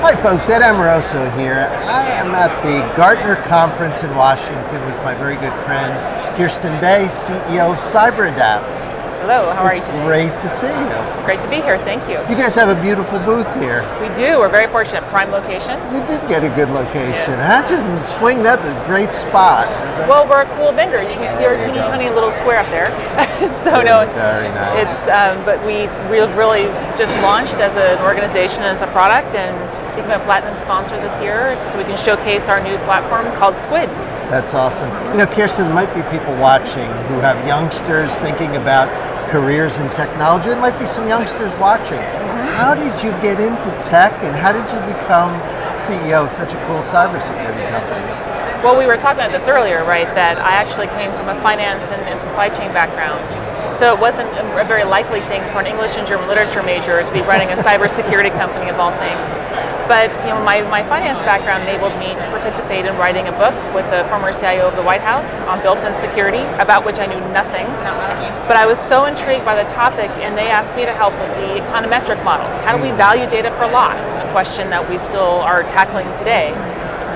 Hi folks, Ed Amoroso here. I am at the Gartner conference in Washington with my very good friend Kirsten Bay, CEO of CyberAdapt. Hello, how are you today? It's great to see you. It's great to be here, thank you. You guys have a beautiful booth here. We do, we're very fortunate. Prime location. You did get a good location. Yes. How'd you swing that? A great spot. Well, we're a cool vendor. You can see our teeny tiny little square up there. So no, very nice. it's but we really just launched as an organization, as a product, and became a platinum sponsor this year, so we can showcase our new platform called Squid. That's awesome. You know, Kirsten, there might be people watching who have youngsters thinking about careers in technology. There might be some youngsters watching. How did you get into tech, and how did you become CEO of such a cool cybersecurity company? Well, we were talking about this earlier, right, that I actually came from a finance and supply chain background. So it wasn't a very likely thing for an English and German literature major to be running a cybersecurity company of all things. But my finance background enabled me to participate in writing a book with the former CIO of the White House on built-in security, about which I knew nothing. But I was so intrigued by the topic, and they asked me to help with the econometric models. How do we value data for loss? A question that we still are tackling today.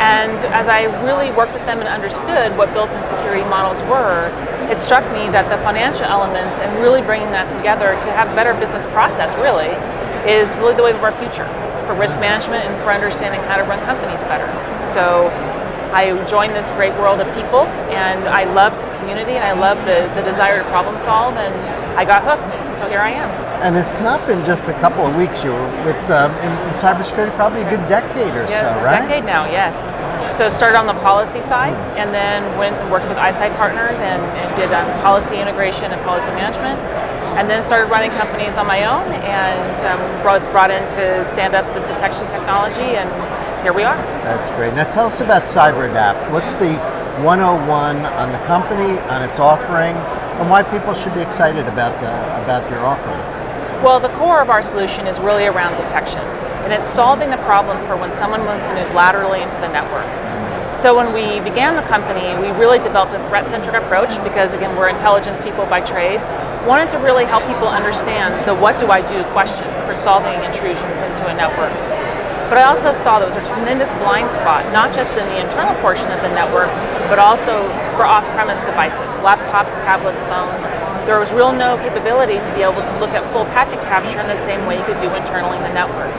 And as I really worked with them and understood what built-in security models were, it struck me that the financial elements and really bringing that together to have a better business process really is really the way of our future for risk management and for understanding how to run companies better. So I joined this great world of people, and I love the community, and I love the desire to problem solve, and I got hooked, so here I am. And it's not been just a couple of weeks. You were with in cybersecurity probably a good decade or so, right? A decade now, yes. So started on the policy side, and then went and worked with eyesight partners and did policy integration and policy management, and then started running companies on my own, and was brought in to stand up this detection technology, and here we are. That's great. Now tell us about CyberAdapt. What's the 101 on the company, on its offering, and why people should be excited about your offering? Well, the core of our solution is really around detection, and it's solving the problem for when someone wants to move laterally into the network. So when we began the company, we really developed a threat-centric approach because, again, we're intelligence people by trade. Wanted to really help people understand the what do I do question for solving intrusions into a network. But I also saw there was a tremendous blind spot, not just in the internal portion of the network, but also for off-premise devices, laptops, tablets, phones. There was no capability to be able to look at full packet capture in the same way you could do internally in the network.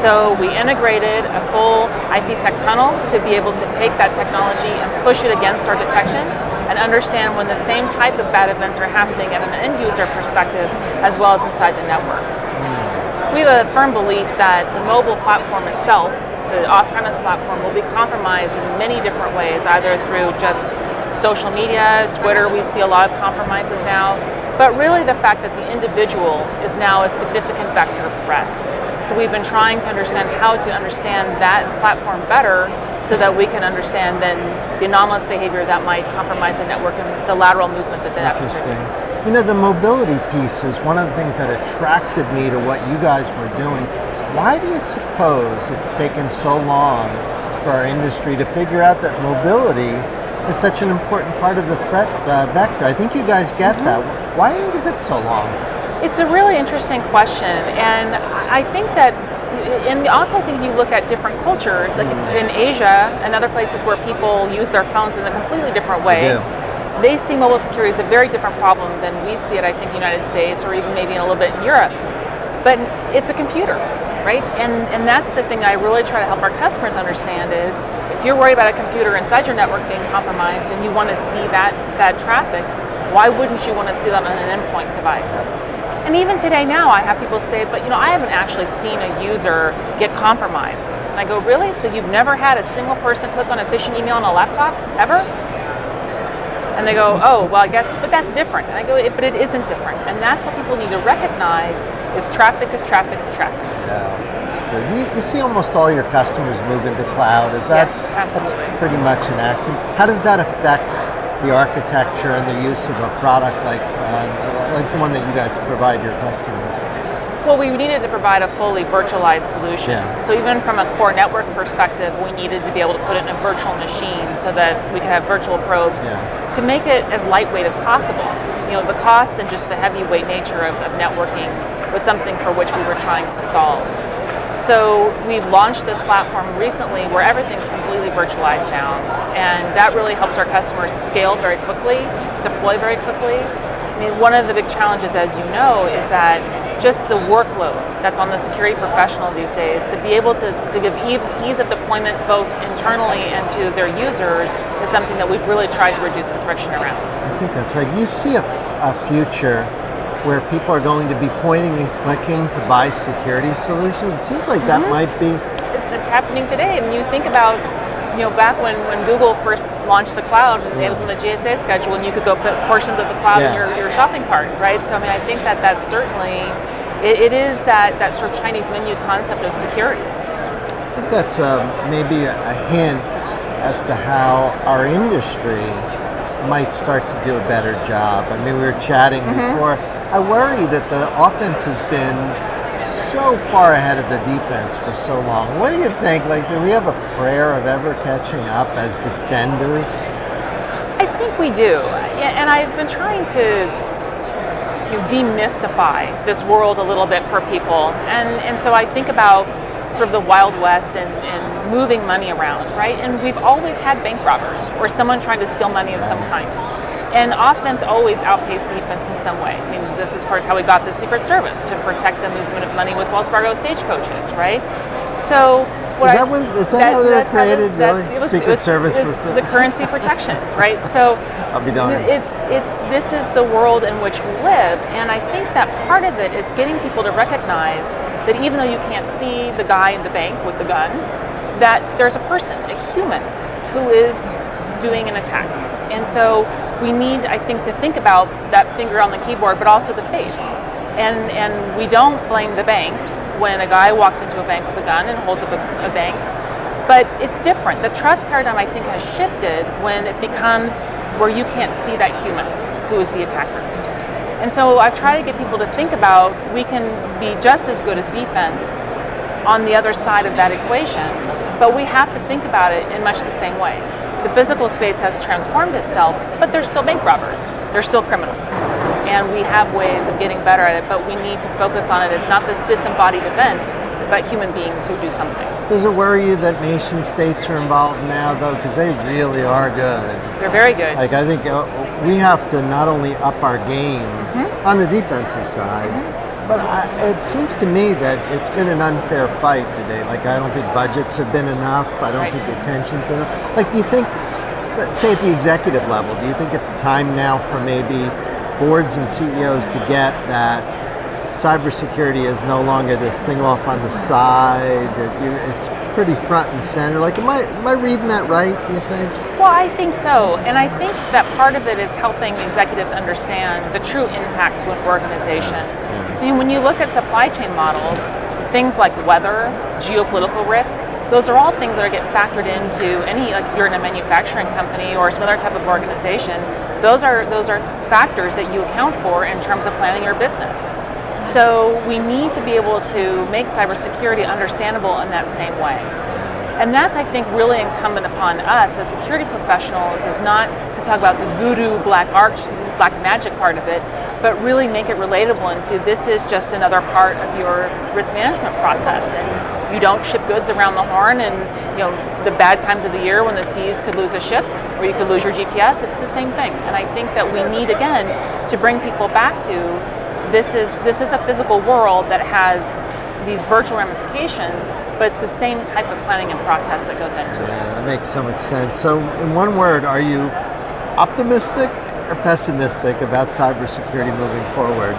So we integrated a full IPsec tunnel to be able to take that technology and push it against our detection and understand when the same type of bad events are happening at an end user perspective as well as inside the network. We have a firm belief that the mobile platform itself, the off-premise platform, will be compromised in many different ways, either through just social media, Twitter, we see a lot of compromises now, but really the fact that the individual is now a significant vector of threat. So we've been trying to understand how to understand that platform better so that we can understand then the anomalous behavior that might compromise the network and the lateral movement that that Interesting. You know, the mobility piece is one of the things that attracted me to what you guys were doing. Why do you suppose it's taken so long for our industry to figure out that mobility is such an important part of the threat vector? I think you guys get that. Why do you think it took so long? It's a really interesting question, and I think that, and also I think if you look at different cultures, like in Asia and other places where people use their phones in a completely different way, they see mobile security as a very different problem than we see it, I think, in the United States or even maybe a little bit in Europe. But it's a computer, right? And that's the thing I really try to help our customers understand is, if you're worried about a computer inside your network being compromised and you want to see that traffic, why wouldn't you want to see that on an endpoint device? And even today now, I have people say, but I haven't actually seen a user get compromised. And I go, really? So you've never had a single person click on a phishing email on a laptop, ever? And they go, oh, well, I guess, but that's different. And I go, but it isn't different. And that's what people need to recognize is traffic is traffic is traffic. Yeah, that's true. You see almost all your customers move into cloud. Is that, yes, absolutely. That's pretty much an axiom. How does that affect the architecture and the use of a product like the one that you guys provide your customers? Well, we needed to provide a fully virtualized solution. Yeah. So even from a core network perspective, we needed to be able to put it in a virtual machine so that we could have virtual probes to make it as lightweight as possible. The cost and just the heavyweight nature of networking was something for which we were trying to solve. So we've launched this platform recently where everything's completely virtualized now, and that really helps our customers scale very quickly, deploy very quickly. I mean, one of the big challenges, as you know, is that just the workload that's on the security professional these days, to be able to give ease of deployment both internally and to their users is something that we've really tried to reduce the friction around. I think that's right. You see a future where people are going to be pointing and clicking to buy security solutions? It seems like that might be... It's happening today. I mean, you think about, back when Google first launched the cloud, and it was on the GSA schedule, and you could go put portions of the cloud in your shopping cart, right? So, I mean, I think that's certainly, it is that sort of Chinese menu concept of security. I think that's maybe a hint as to how our industry might start to do a better job. I mean, we were chatting before. I worry that the offense has been so far ahead of the defense for so long. What do you think? Like, do we have a prayer of ever catching up as defenders? I think we do. Yeah, and I've been trying to demystify this world a little bit for people. And so I think about sort of the Wild West and moving money around, right? And we've always had bank robbers or someone trying to steal money of some kind. And offense always outpaced defense in some way. I mean, this is, of course, how we got the Secret Service to protect the movement of money with Wells Fargo stagecoaches, right? So, is that how they were created? Really, Secret Service was the currency protection, right? So, I'll be darned. This is the world in which we live, and I think that part of it is getting people to recognize that even though you can't see the guy in the bank with the gun, that there's a person, a human, who is doing an attack. And so we need, I think, to think about that finger on the keyboard, but also the face. And we don't blame the bank when a guy walks into a bank with a gun and holds up a bank. But it's different. The trust paradigm, I think, has shifted when it becomes where you can't see that human who is the attacker. And so I've tried to get people to think about we can be just as good as defense on the other side of that equation, but we have to think about it in much the same way. The physical space has transformed itself, but there's still bank robbers. They're still criminals. And we have ways of getting better at it, but we need to focus on it as not this disembodied event, but human beings who do something. Does it worry you that nation states are involved now, though? Because they really are good. They're very good. Like, I think we have to not only up our game on the defensive side, but it seems to me that it's been an unfair fight today. Like, I don't think budgets have been enough. I don't think the attention's been enough. Like, do you think, say at the executive level, do you think it's time now for maybe boards and CEOs to get that cybersecurity is no longer this thing off on the side, it's pretty front and center? Like, am I reading that right, do you think? Well, I think so. And I think that part of it is helping executives understand the true impact to an organization. I mean, when you look at supply chain models, things like weather, geopolitical risk, those are all things that get factored into any, like if you're in a manufacturing company or some other type of organization, those are factors that you account for in terms of planning your business. So we need to be able to make cybersecurity understandable in that same way. And that's, I think, really incumbent upon us as security professionals, is not to talk about the voodoo black magic part of it, but really make it relatable into this is just another part of your risk management process. And you don't ship goods around the horn and the bad times of the year when the seas could lose a ship or you could lose your GPS, it's the same thing. And I think that we need, again, to bring people back to this is a physical world that has these virtual ramifications, but it's the same type of planning and process that goes into it. That makes so much sense. So in one word, are you optimistic or pessimistic about cybersecurity moving forward?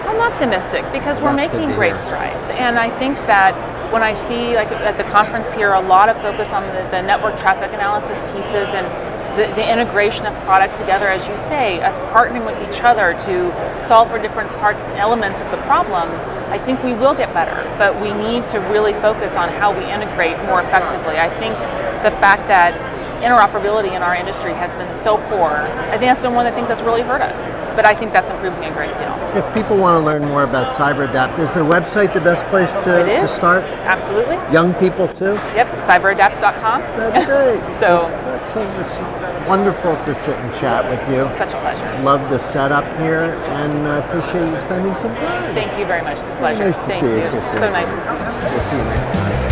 I'm optimistic because we're making great strides. And I think that when I see, like at the conference here, a lot of focus on the network traffic analysis pieces and the integration of products together, as you say, us partnering with each other to solve for different parts and elements of the problem, I think we will get better, but we need to really focus on how we integrate more effectively. I think the fact that interoperability in our industry has been so poor. I think that's been one of the things that's really hurt us. But I think that's improving a great deal. If people want to learn more about CyberAdapt, is their website the best place to start? Absolutely. Young people too? Yep, cyberadapt.com. That's great. So it's wonderful to sit and chat with you. Such a pleasure. Love the setup here, and I appreciate you spending some time. Thank you very much. It's a pleasure. Nice to see you, Kirsten. So nice to see you. We'll see you next time.